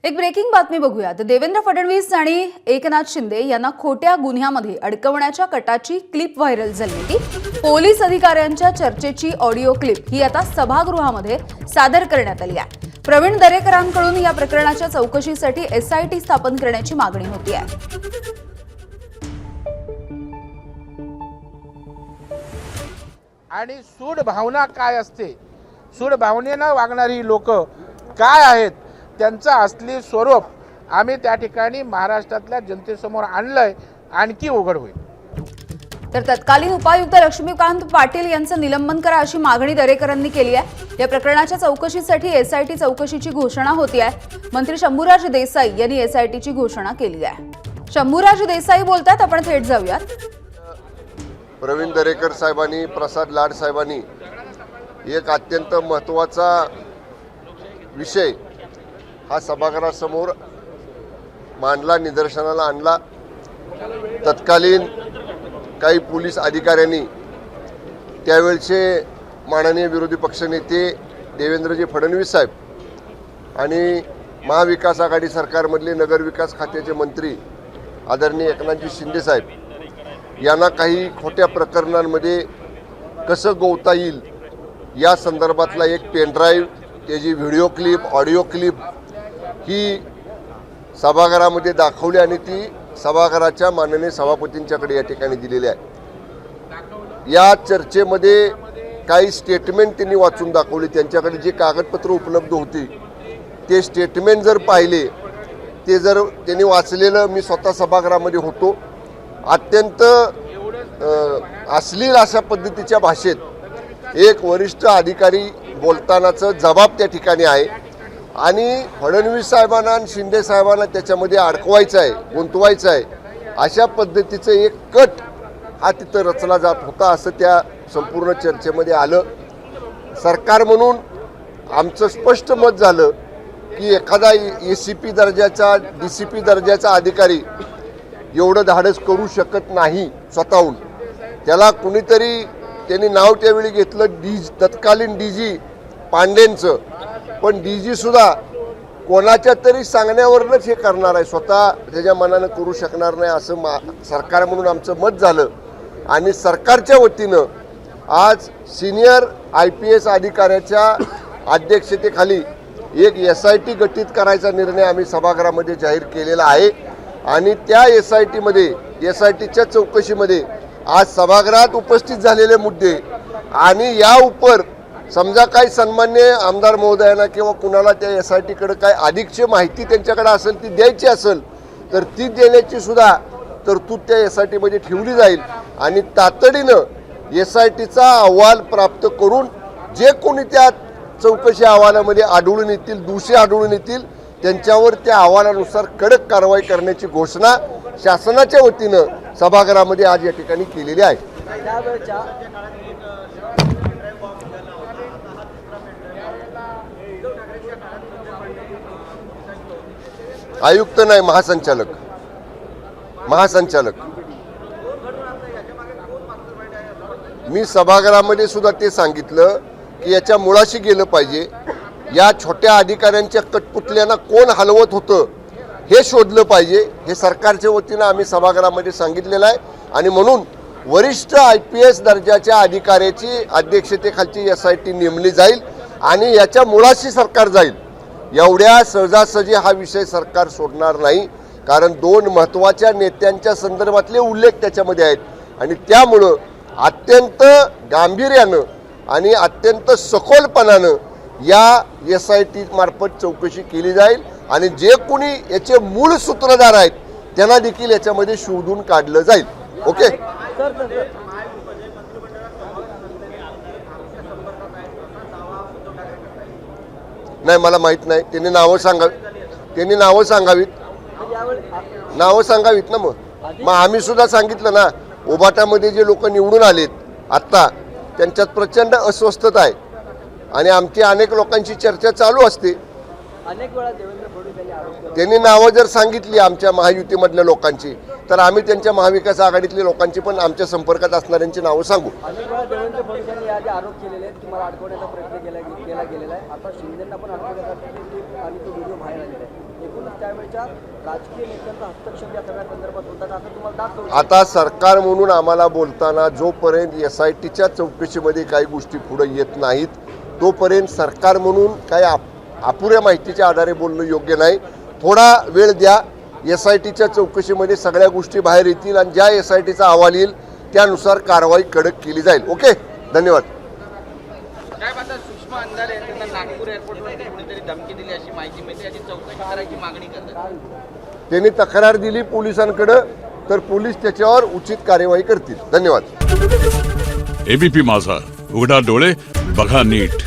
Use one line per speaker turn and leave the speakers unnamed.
एक ब्रेकिंग बातमी बघूयात। देवेंद्र फडणवीस आणि एकनाथ शिंदे यांना खोट्या गुन्ह्यामध्ये अडकवण्याच्या कटाची क्लिप व्हायरल झाली होती। पोलीस अधिकाऱ्यांच्या चर्चेची ऑडिओ क्लिप ही आता सभागृहामध्ये सादर करण्यात आली आहे। प्रवीण दरेकरांकडून या प्रकरणाच्या चौकशीसाठी एसआयटी स्थापन करण्याची मागणी होती आहे।
आणि सूड भावना काय असते, सूड भावनेनं वागणारी लोक काय आहेत, त्यांचं असली स्वरूप आम्ही त्या ठिकाणी महाराष्ट्रातल्या जनतेसमोर आणलंय, आणखी उघड होईल।
तर तत्कालीन उपायुक्त लक्ष्मीकांत पाटील यांचं निलंबन करा अशी मागणी दरेकरांनी केली आहे। या प्रकरणाच्या चौकशीसाठी एसआयटी चौकशीची घोषणा होती आहे। मंत्री शंभूराज देसाई यांनी एसआयटीची घोषणा केली आहे। शंभूराज देसाई बोलतात, आपण थेट जाऊयात।
प्रवीण दरेकर साहेबांनी, प्रसाद लाड साहेबांनी एक अत्यंत महत्त्वाचा विषय हा सभागृहासमोर मांडला, निदर्शनाला आणला। तत्कालीन काही पोलीस अधिकाऱ्यांनी त्यावेळचे माननीय विरोधी पक्षनेते देवेंद्रजी फडणवीस साहेब आणि महाविकास आघाडी सरकारमधले नगरविकास खात्याचे मंत्री आदरणीय एकनाथजी शिंदे साहेब यांना काही खोट्या प्रकरणांमध्ये कसं गोवता येईल या संदर्भातला एक पेनड्राईव्ह, त्याची व्हिडिओ क्लिप, ऑडिओ क्लिप ही सभागृहामध्ये दाखवली आणि ती सभागृहाच्या माननीय सभापतींच्याकडे या ठिकाणी दिलेली आहे। या चर्चेमध्ये काही स्टेटमेंट त्यांनी वाचून दाखवली। त्यांच्याकडे जे कागदपत्र उपलब्ध होती ते स्टेटमेंट जर पाहिले, ते जर त्यांनी वाचलेलं, मी स्वतः सभागृहामध्ये होतो, अत्यंत अश्लील अशा पद्धतीच्या भाषेत एक वरिष्ठ अधिकारी बोलतानाचा जबाब त्या ठिकाणी आहे आणि फडणवीस साहेबांना आणि शिंदे साहेबांना त्याच्यामध्ये अडकवायचं आहे, गुंतवायचं आहे, अशा पद्धतीचं एक कट हा तिथं रचला जात होता असं त्या संपूर्ण चर्चेमध्ये आलं। सरकार म्हणून आमचं स्पष्ट मत झालं की एखादा एसीपी दर्जाचा, डीसीपी दर्जाचा अधिकारी एवढं धाडस करू शकत नाही स्वतःहून। त्याला कुणीतरी, त्यांनी नाव त्यावेळी घेतलं तत्कालीन डीजी पांडेंचं, पण डीजी सुद्धा कोणाच्या तरी सांगण्यावरच हे करणार आहे, स्वतः त्याच्या मनानं करू शकणार नाही असं सरकार म्हणून आमचं मत झालं। आणि सरकारच्या वतीनं आज सिनियर IPS अधिकाऱ्याच्या अध्यक्षतेखाली एक SIT गठीत करायचा निर्णय आम्ही सभागृहामध्ये जाहीर केलेला आहे आणि त्या SITच्या चौकशीमध्ये आज सभागृहात उपस्थित झालेले मुद्दे आणि या उपर समजा काही सन्मान्य आमदार महोदयांना किंवा कुणाला त्या SITकडे काय अधिकची माहिती त्यांच्याकडे असेल, ती द्यायची असेल तर ती देण्याची सुद्धा तरतूद त्या SITमध्ये ठेवली जाईल आणि तातडीनं SITचा अहवाल प्राप्त करून जे कोणी त्या चौकशी अहवालामध्ये आढळून येतील, दोषी आढळून येतील, त्यांच्यावर त्या अहवालानुसार कडक कारवाई करण्याची घोषणा शासनाच्या वतीनं सभागृहामध्ये आज या ठिकाणी केलेली आहे। आयुक्त नाही, महासंचालक। मी सभागृहामध्ये सुद्धा ते सांगितलं की याच्या मुळाशी गेलं पाहिजे, या छोट्या अधिकाऱ्यांच्या कठपुतल्यांना कोण हलवत होतं हे शोधलं पाहिजे, हे सरकारच्या वतीनं आम्ही सभागृहामध्ये सांगितलेलं आहे। आणि म्हणून वरिष्ठ IPS दर्जाच्या अधिकाऱ्याची अध्यक्षतेखालची SIT नेमली जाईल आणि याच्या मुळाशी सरकार जाईल। एवढ्या सहजासहजी हा विषय सरकार सोडणार नाही, कारण दोन महत्त्वाच्या नेत्यांच्या संदर्भातले उल्लेख त्याच्यामध्ये आहेत आणि त्यामुळं अत्यंत गांभीर्यानं आणि अत्यंत सखोलपणानं या SIT मार्फत चौकशी केली जाईल आणि जे कोणी याचे मूळ सूत्रधार आहेत त्यांना देखील याच्यामध्ये शोधून काढलं जाईल। ओके, नाही मला माहित नाही, त्यांनी नावं सांगावीत ना। मग आम्ही सुद्धा सांगितलं ना, उबाटामध्ये जे लोक निवडून आलेत आत्ता त्यांच्यात प्रचंड अस्वस्थता आहे आणि आमची अनेक लोकांची चर्चा चालू असते। त्यांनी नावं जर सांगितली आमच्या महायुतीमधल्या लोकांची तर आम्ही त्यांच्या महाविकास आघाडीतल्या लोकांची पण आमच्या संपर्कात असणाऱ्यांची नावं सांगू।
पक्षाच्या राजकीय नेत्यांचा हस्तक्षेप या सगळ्या संदर्भात होता का, असं तुम्हाला दाखवलं?
आता सरकार म्हणून आम्हाला बोलताना जोपर्यंत SITच्या चौकशीमध्ये काही गोष्टी पुढे येत नाहीत तोपर्यंत सरकार म्हणून काही अपुऱ्या माहितीच्या आधारे बोलणं योग्य नाही. थोडा वेळ द्या. SITच्या चौकशीमध्ये सगळ्या गोष्टी बाहेर येतील आणि ज्या SITचा अहवाल येईल त्यानुसार कारवाई कडक केली जाईल. ओके, धन्यवाद.
काय आता सुषमा अंधारे यांना नागपूर एअरपोर्टवरती कुणीतरी धमकी दिली अशी माहिती मिळते, याची चौकशी करायची मागणी करतात.
त्यांनी तक्रार दिली पोलिसांकडे तर पोलीस त्याच्यावर उचित कार्यवाही करतील. धन्यवाद.
ABP माझा, उघडा डोळे बघा नीट.